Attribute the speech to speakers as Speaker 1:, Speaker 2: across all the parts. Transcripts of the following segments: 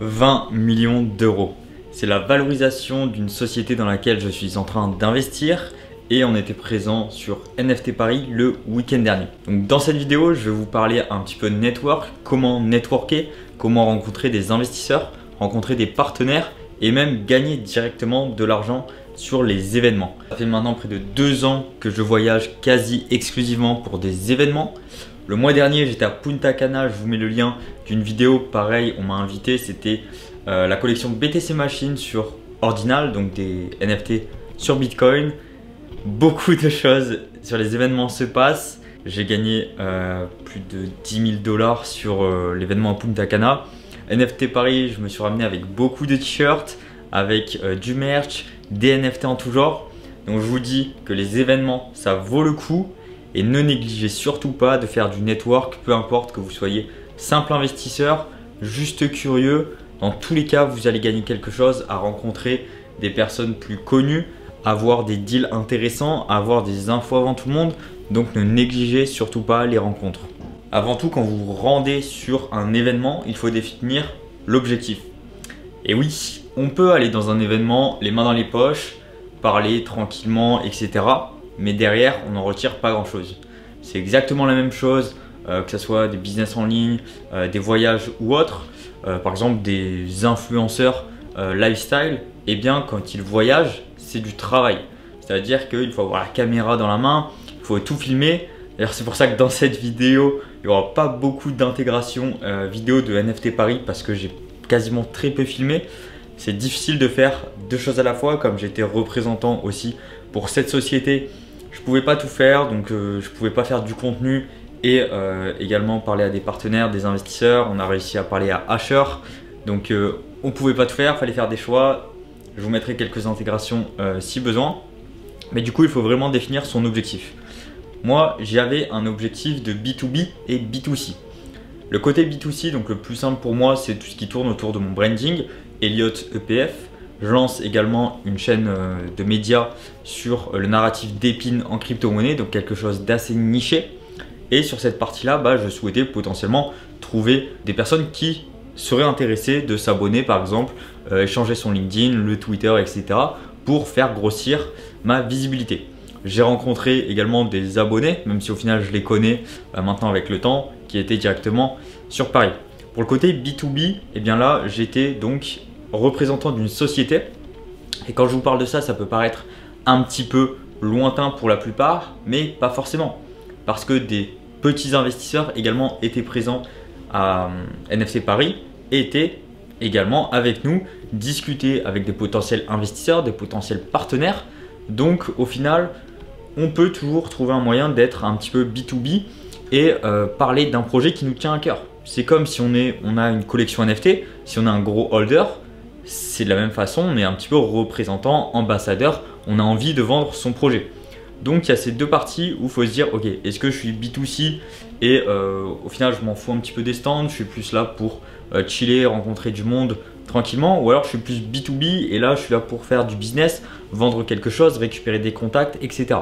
Speaker 1: 20 millions d'euros. C'est la valorisation d'une société dans laquelle je suis en train d'investir et on était présent sur NFT Paris le week-end dernier. Donc dans cette vidéo, je vais vous parler un petit peu de network, comment networker, comment rencontrer des investisseurs, rencontrer des partenaires et même gagner directement de l'argent sur les événements. Ça fait maintenant près de 2 ans que je voyage quasi exclusivement pour des événements. Le mois dernier, j'étais à Punta Cana, je vous mets le lien d'une vidéo, pareil, on m'a invité, c'était la collection BTC Machine sur Ordinal, donc des NFT sur Bitcoin. Beaucoup de choses sur les événements se passent. J'ai gagné plus de 10 000 $ sur l'événement à Punta Cana. NFT Paris, je me suis ramené avec beaucoup de t-shirts, avec du merch, des NFT en tout genre. Donc je vous dis que les événements, ça vaut le coup. Et ne négligez surtout pas de faire du network, peu importe que vous soyez simple investisseur, juste curieux. Dans tous les cas, vous allez gagner quelque chose à rencontrer des personnes plus connues, avoir des deals intéressants, avoir des infos avant tout le monde. Donc ne négligez surtout pas les rencontres. Avant tout, quand vous vous rendez sur un événement, il faut définir l'objectif. Et oui, on peut aller dans un événement, les mains dans les poches, parler tranquillement, etc. Mais derrière, on n'en retire pas grand chose. C'est exactement la même chose, que ce soit des business en ligne, des voyages ou autres. Par exemple, des influenceurs lifestyle, eh bien, quand ils voyagent, c'est du travail. C'est-à-dire qu'il faut avoir la caméra dans la main, il faut tout filmer. D'ailleurs, c'est pour ça que dans cette vidéo, il n'y aura pas beaucoup d'intégration vidéo de NFT Paris parce que j'ai quasiment très peu filmé. C'est difficile de faire 2 choses à la fois, comme j'étais représentant aussi pour cette société. Je pouvais pas tout faire, donc je pouvais pas faire du contenu et également parler à des partenaires, des investisseurs. On a réussi à parler à Asher, donc on pouvait pas tout faire, fallait faire des choix. Je vous mettrai quelques intégrations si besoin, mais du coup il faut vraiment définir son objectif. Moi j'avais un objectif de B2B et B2C. Le côté B2C, donc le plus simple pour moi, c'est tout ce qui tourne autour de mon branding, Elliott EPF. Je lance également une chaîne de médias sur le narratif d'Epine en crypto-monnaie, donc quelque chose d'assez niché. Et sur cette partie-là, je souhaitais potentiellement trouver des personnes qui seraient intéressées de s'abonner, par exemple, échanger son LinkedIn, le Twitter, etc. pour faire grossir ma visibilité. J'ai rencontré également des abonnés, même si au final je les connais maintenant avec le temps, qui étaient directement sur Paris. Pour le côté B2B, eh bien là, j'étais donc représentant d'une société. Et quand je vous parle de ça, ça peut paraître un petit peu lointain pour la plupart, mais pas forcément. Parce que des petits investisseurs également étaient présents à NFT Paris et étaient également avec nous, discuter avec des potentiels investisseurs, des potentiels partenaires. Donc au final, on peut toujours trouver un moyen d'être un petit peu B2B et parler d'un projet qui nous tient à cœur. C'est comme si on a une collection NFT, si on a un gros holder, c'est de la même façon, on est un petit peu représentant, ambassadeur, on a envie de vendre son projet. Donc il y a ces deux parties où il faut se dire, ok, est-ce que je suis B2C et au final je m'en fous un petit peu des stands, je suis plus là pour chiller, rencontrer du monde tranquillement, ou alors je suis plus B2B et là je suis là pour faire du business, vendre quelque chose, récupérer des contacts, etc.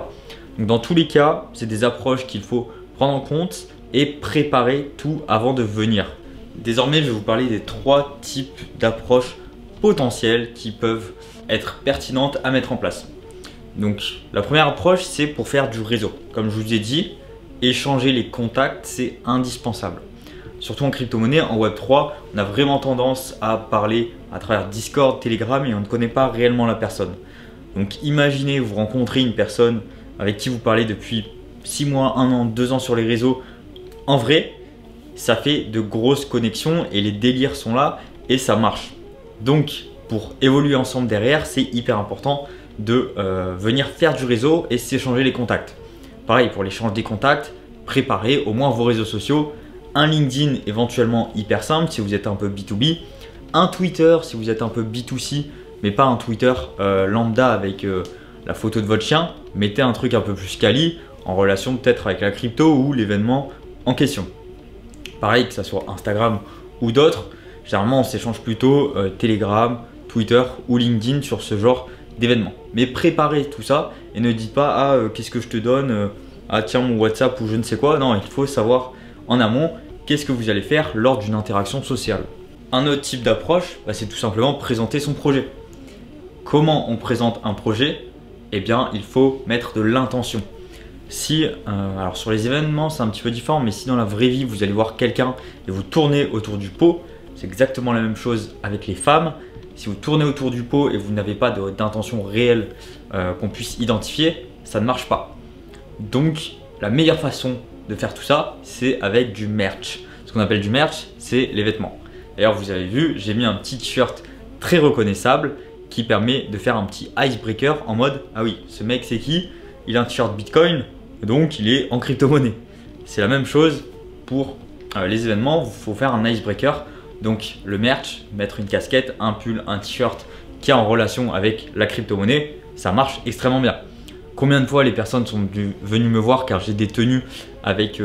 Speaker 1: Donc dans tous les cas, c'est des approches qu'il faut prendre en compte et préparer tout avant de venir. Désormais, je vais vous parler des 3 types d'approches potentielles qui peuvent être pertinentes à mettre en place. Donc la première approche, c'est pour faire du réseau. Comme je vous ai dit, échanger les contacts, c'est indispensable. Surtout en crypto-monnaie, en Web3, on a vraiment tendance à parler à travers Discord, Telegram et on ne connaît pas réellement la personne. Donc imaginez, vous rencontrez une personne avec qui vous parlez depuis 6 mois, 1 an, 2 ans sur les réseaux. En vrai, ça fait de grosses connexions et les délires sont là et ça marche. Donc pour évoluer ensemble derrière, c'est hyper important de venir faire du réseau et s'échanger les contacts. Pareil pour l'échange des contacts, préparez au moins vos réseaux sociaux. Un LinkedIn éventuellement hyper simple si vous êtes un peu B2B. Un Twitter si vous êtes un peu B2C, mais pas un Twitter lambda avec la photo de votre chien. Mettez un truc un peu plus quali en relation peut-être avec la crypto ou l'événement en question. Pareil que ce soit Instagram ou d'autres, généralement on s'échange plutôt Telegram, Twitter ou LinkedIn sur ce genre d'événement. Mais préparez tout ça et ne dites pas ah qu'est-ce que je te donne, ah tiens mon WhatsApp ou je ne sais quoi. Non, il faut savoir en amont qu'est-ce que vous allez faire lors d'une interaction sociale. Un autre type d'approche, c'est tout simplement présenter son projet. Comment on présente un projet? Eh bien, il faut mettre de l'intention. Si, alors sur les événements, c'est un petit peu différent, mais si dans la vraie vie, vous allez voir quelqu'un et vous tournez autour du pot, c'est exactement la même chose avec les femmes. Si vous tournez autour du pot et vous n'avez pas d'intention réelle qu'on puisse identifier, ça ne marche pas. Donc, la meilleure façon de faire tout ça, c'est avec du merch. Ce qu'on appelle du merch, c'est les vêtements. D'ailleurs, vous avez vu, j'ai mis un petit t-shirt très reconnaissable qui permet de faire un petit icebreaker en mode « Ah oui, ce mec c'est qui? Il a un t-shirt Bitcoin, donc il est en crypto-monnaie. » C'est la même chose pour les événements, il faut faire un icebreaker. Donc le merch, mettre une casquette, un pull, un t-shirt qui est en relation avec la crypto-monnaie, ça marche extrêmement bien. Combien de fois les personnes sont venues me voir car j'ai des tenues avec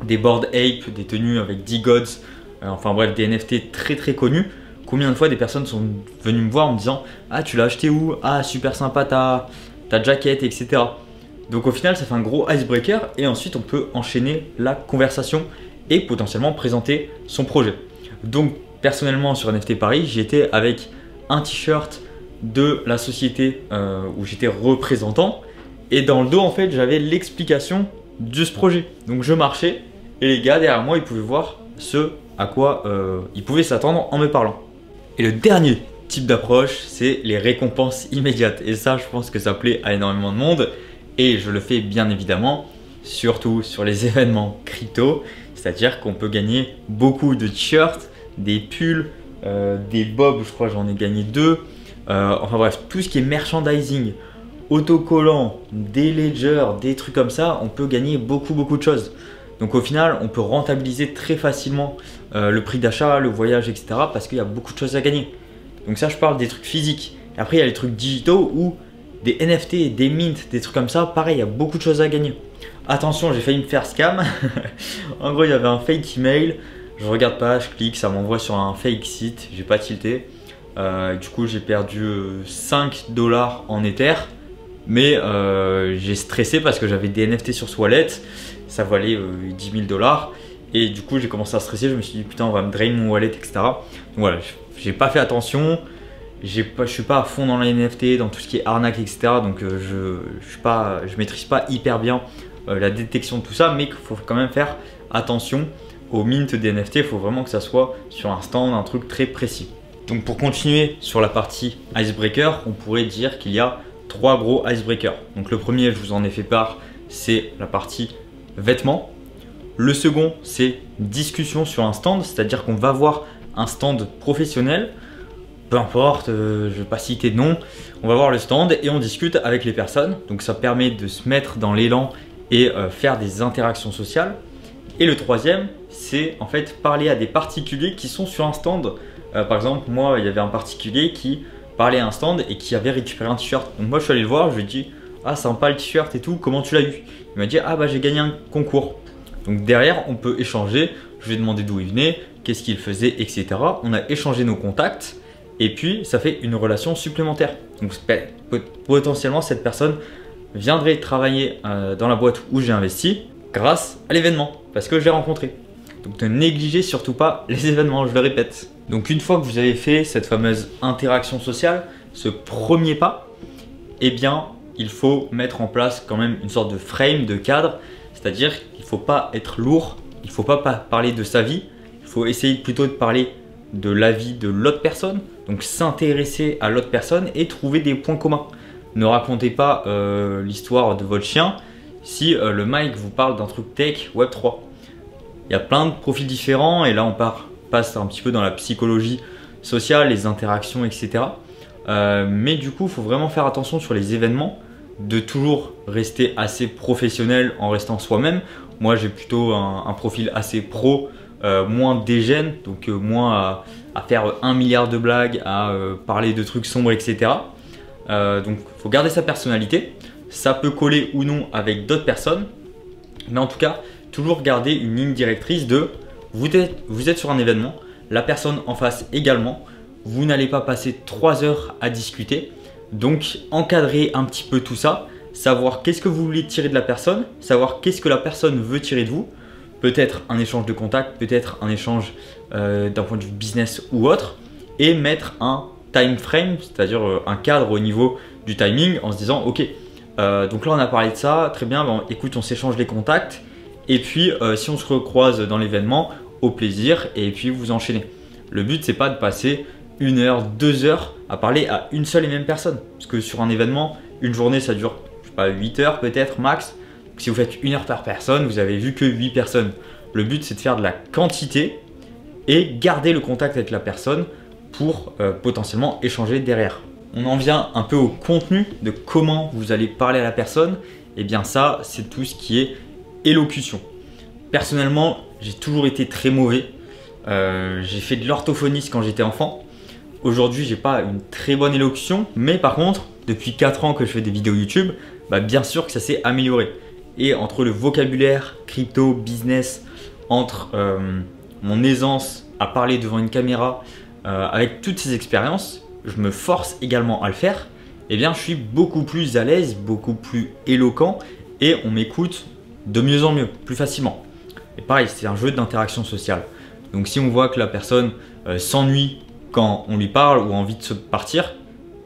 Speaker 1: des Bored Ape, des tenues avec D-Gods, enfin bref, des NFT très très connus. Combien de fois des personnes sont venues me voir en me disant « Ah, tu l'as acheté où? Ah, super sympa ta jaquette, etc. » Donc au final, ça fait un gros icebreaker et ensuite on peut enchaîner la conversation et potentiellement présenter son projet. Donc personnellement sur NFT Paris, j'y étais avec un t-shirt de la société où j'étais représentant et dans le dos en fait j'avais l'explication de ce projet. Donc je marchais et les gars derrière moi ils pouvaient voir ce à quoi ils pouvaient s'attendre en me parlant. Et le dernier type d'approche, c'est les récompenses immédiates. Et ça, je pense que ça plaît à énormément de monde. Et je le fais bien évidemment, surtout sur les événements crypto. C'est-à-dire qu'on peut gagner beaucoup de t-shirts, des pulls, des bobs, je crois j'en ai gagné 2. Enfin bref, tout ce qui est merchandising, autocollants, des ledgers, des trucs comme ça, on peut gagner beaucoup de choses. Donc au final, on peut rentabiliser très facilement le prix d'achat, le voyage, etc. parce qu'il y a beaucoup de choses à gagner. Donc ça, je parle des trucs physiques. Et après, il y a les trucs digitaux ou des NFT, des mints, des trucs comme ça. Pareil, il y a beaucoup de choses à gagner. Attention, j'ai failli me faire scam. En gros, il y avait un fake email. Je regarde pas, je clique, ça m'envoie sur un fake site. J'ai pas tilté. Du coup, j'ai perdu 5 $ en Ether. Mais j'ai stressé parce que j'avais des NFT sur ce wallet. Ça valait 10 000 $. Et du coup, j'ai commencé à stresser. Je me suis dit, putain, on va me drain mon wallet, etc. Donc voilà, j'ai pas fait attention. Je suis pas à fond dans les NFT, dans tout ce qui est arnaque, etc. Donc je maîtrise pas hyper bien la détection de tout ça. Mais il faut quand même faire attention au mint des NFT. Il faut vraiment que ça soit sur un stand, un truc très précis. Donc pour continuer sur la partie icebreaker, on pourrait dire qu'il y a 3 gros icebreakers. Donc le premier, je vous en ai fait part, c'est la partie vêtements. Le second, c'est discussion sur un stand, c'est-à-dire qu'on va voir un stand professionnel, peu importe, je ne vais pas citer de nom, on va voir le stand et on discute avec les personnes. Donc ça permet de se mettre dans l'élan et faire des interactions sociales. Et le troisième, c'est en fait parler à des particuliers qui sont sur un stand. Par exemple, moi, il y avait un particulier qui parlait à un stand et qui avait récupéré un t-shirt. Donc moi, je suis allé le voir, je lui ai dit « Ah, sympa le t-shirt et tout, comment tu l'as eu ?» Il m'a dit « Ah bah j'ai gagné un concours. » Donc derrière, on peut échanger, je lui ai demandé d'où il venait, qu'est-ce qu'il faisait, etc. On a échangé nos contacts et puis ça fait une relation supplémentaire. Donc potentiellement, cette personne viendrait travailler dans la boîte où j'ai investi grâce à l'événement, parce que je l'ai rencontré. Donc ne négligez surtout pas les événements, je le répète. Donc une fois que vous avez fait cette fameuse interaction sociale, ce premier pas, eh bien il faut mettre en place quand même une sorte de frame, de cadre. C'est-à-dire qu'il ne faut pas être lourd, il ne faut pas parler de sa vie, il faut essayer plutôt de parler de la vie de l'autre personne. Donc s'intéresser à l'autre personne et trouver des points communs. Ne racontez pas l'histoire de votre chien si le mec vous parle d'un truc tech Web3. Il y a plein de profils différents et là on passe un petit peu dans la psychologie sociale, les interactions, etc. Mais du coup, il faut vraiment faire attention sur les événements, de toujours rester assez professionnel en restant soi-même. Moi, j'ai plutôt un profil assez pro, moins dégène, donc moins à faire 1 milliard de blagues, à parler de trucs sombres, etc. Donc, il faut garder sa personnalité. Ça peut coller ou non avec d'autres personnes, mais en tout cas, toujours garder une ligne directrice de vous êtes sur un événement, la personne en face également, vous n'allez pas passer 3 heures à discuter. Donc encadrer un petit peu tout ça, savoir qu'est-ce que vous voulez tirer de la personne, savoir qu'est-ce que la personne veut tirer de vous, peut-être un échange de contacts, peut-être un échange d'un point de vue business ou autre, et mettre un time frame, c'est-à-dire un cadre au niveau du timing en se disant ok, donc là on a parlé de ça, très bien, bon, écoute, on s'échange les contacts et puis si on se recroise dans l'événement, au plaisir, et puis vous enchaînez. Le but c'est pas de passer 1 heure, 2 heures à parler à une seule et même personne, parce que sur un événement, une journée ça dure, je sais pas, 8 heures peut-être max. Donc, si vous faites 1 heure par personne, vous avez vu que 8 personnes. Le but c'est de faire de la quantité et garder le contact avec la personne pour potentiellement échanger derrière. On en vient un peu au contenu de comment vous allez parler à la personne. Et bien ça, c'est tout ce qui est élocution. Personnellement, j'ai toujours été très mauvais. J'ai fait de l'orthophoniste quand j'étais enfant. Aujourd'hui, j'ai pas une très bonne élocution, mais par contre, depuis 4 ans que je fais des vidéos YouTube, bien sûr que ça s'est amélioré. Et entre le vocabulaire, crypto, business, entre mon aisance à parler devant une caméra, avec toutes ces expériences, je me force également à le faire, eh bien je suis beaucoup plus à l'aise, beaucoup plus éloquent et on m'écoute de mieux en mieux, plus facilement. Et pareil, c'est un jeu d'interaction sociale. Donc si on voit que la personne s'ennuie quand on lui parle ou a envie de se partir,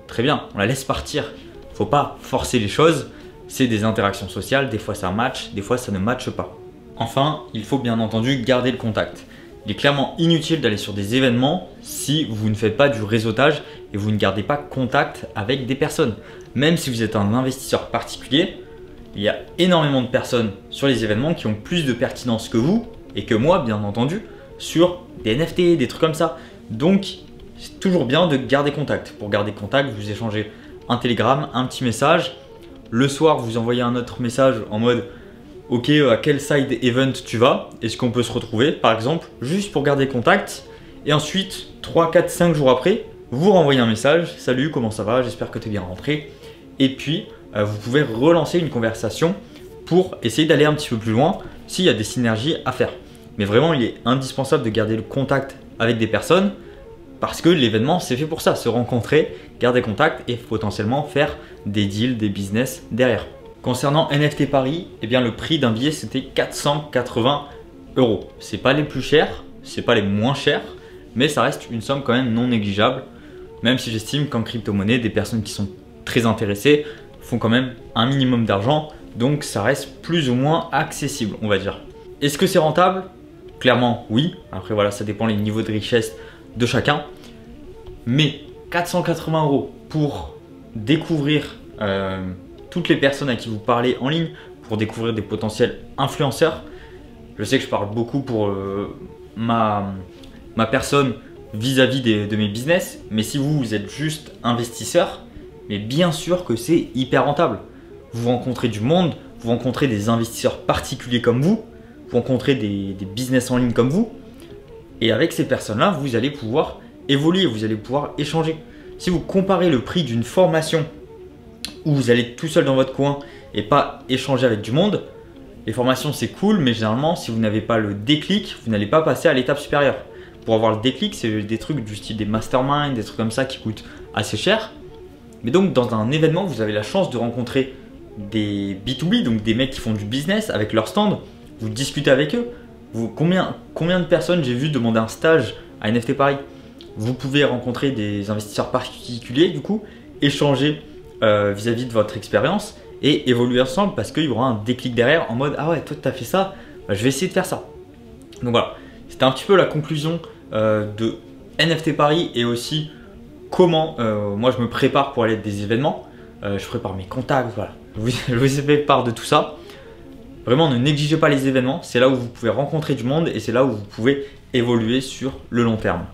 Speaker 1: très bien, on la laisse partir. Faut pas forcer les choses, c'est des interactions sociales, des fois ça match, des fois ça ne matche pas. Enfin, il faut bien entendu garder le contact. Il est clairement inutile d'aller sur des événements si vous ne faites pas du réseautage et vous ne gardez pas contact avec des personnes. Même si vous êtes un investisseur particulier, il y a énormément de personnes sur les événements qui ont plus de pertinence que vous et que moi, bien entendu, sur des NFT, des trucs comme ça. Donc, c'est toujours bien de garder contact. Pour garder contact, vous échangez un télégramme, un petit message. Le soir, vous envoyez un autre message en mode ok, à quel side event tu vas? Est-ce qu'on peut se retrouver par exemple, juste pour garder contact? Et ensuite, 3, 4, 5 jours après, vous renvoyez un message. Salut, comment ça va? J'espère que tu es bien rentré. Et puis, vous pouvez relancer une conversation pour essayer d'aller un petit peu plus loin s'il y a des synergies à faire. Mais vraiment, il est indispensable de garder le contact avec des personnes parce que l'événement, c'est fait pour ça, se rencontrer, garder contact et potentiellement faire des deals, des business derrière. Concernant NFT Paris, eh bien le prix d'un billet c'était 480 €. C'est pas les plus chers, c'est pas les moins chers, mais ça reste une somme quand même non négligeable. Même si j'estime qu'en crypto-monnaie, des personnes qui sont très intéressées font quand même un minimum d'argent, donc ça reste plus ou moins accessible, on va dire. Est-ce que c'est rentable? Clairement oui. Après voilà, ça dépend des niveaux de richesse de chacun. Mais 480 € pour découvrir toutes les personnes à qui vous parlez en ligne, pour découvrir des potentiels influenceurs. Je sais que je parle beaucoup pour ma personne vis-à-vis de mes business, mais si vous êtes juste investisseur, mais bien sûr que c'est hyper rentable. Vous rencontrez du monde, vous rencontrez des investisseurs particuliers comme vous rencontrez des business en ligne comme vous, et avec ces personnes-là, vous allez pouvoir évoluer, vous allez pouvoir échanger. Si vous comparez le prix d'une formation où vous allez tout seul dans votre coin et pas échanger avec du monde, les formations c'est cool, mais généralement si vous n'avez pas le déclic, vous n'allez pas passer à l'étape supérieure. Pour avoir le déclic, c'est des trucs du style des masterminds, des trucs comme ça qui coûtent assez cher. Mais donc dans un événement, vous avez la chance de rencontrer des B2B, donc des mecs qui font du business avec leur stand, vous discutez avec eux. Combien de personnes j'ai vu demander un stage à NFT Paris? Vous pouvez rencontrer des investisseurs particuliers du coup, échanger vis-à-vis de votre expérience et évoluer ensemble parce qu'il y aura un déclic derrière en mode ah ouais, toi tu as fait ça, je vais essayer de faire ça. Donc voilà, c'était un petit peu la conclusion de NFT Paris et aussi comment moi je me prépare pour aller à des événements. Je prépare mes contacts, voilà. Je vous ai fait part de tout ça. Vraiment, ne négligez pas les événements, c'est là où vous pouvez rencontrer du monde et c'est là où vous pouvez évoluer sur le long terme.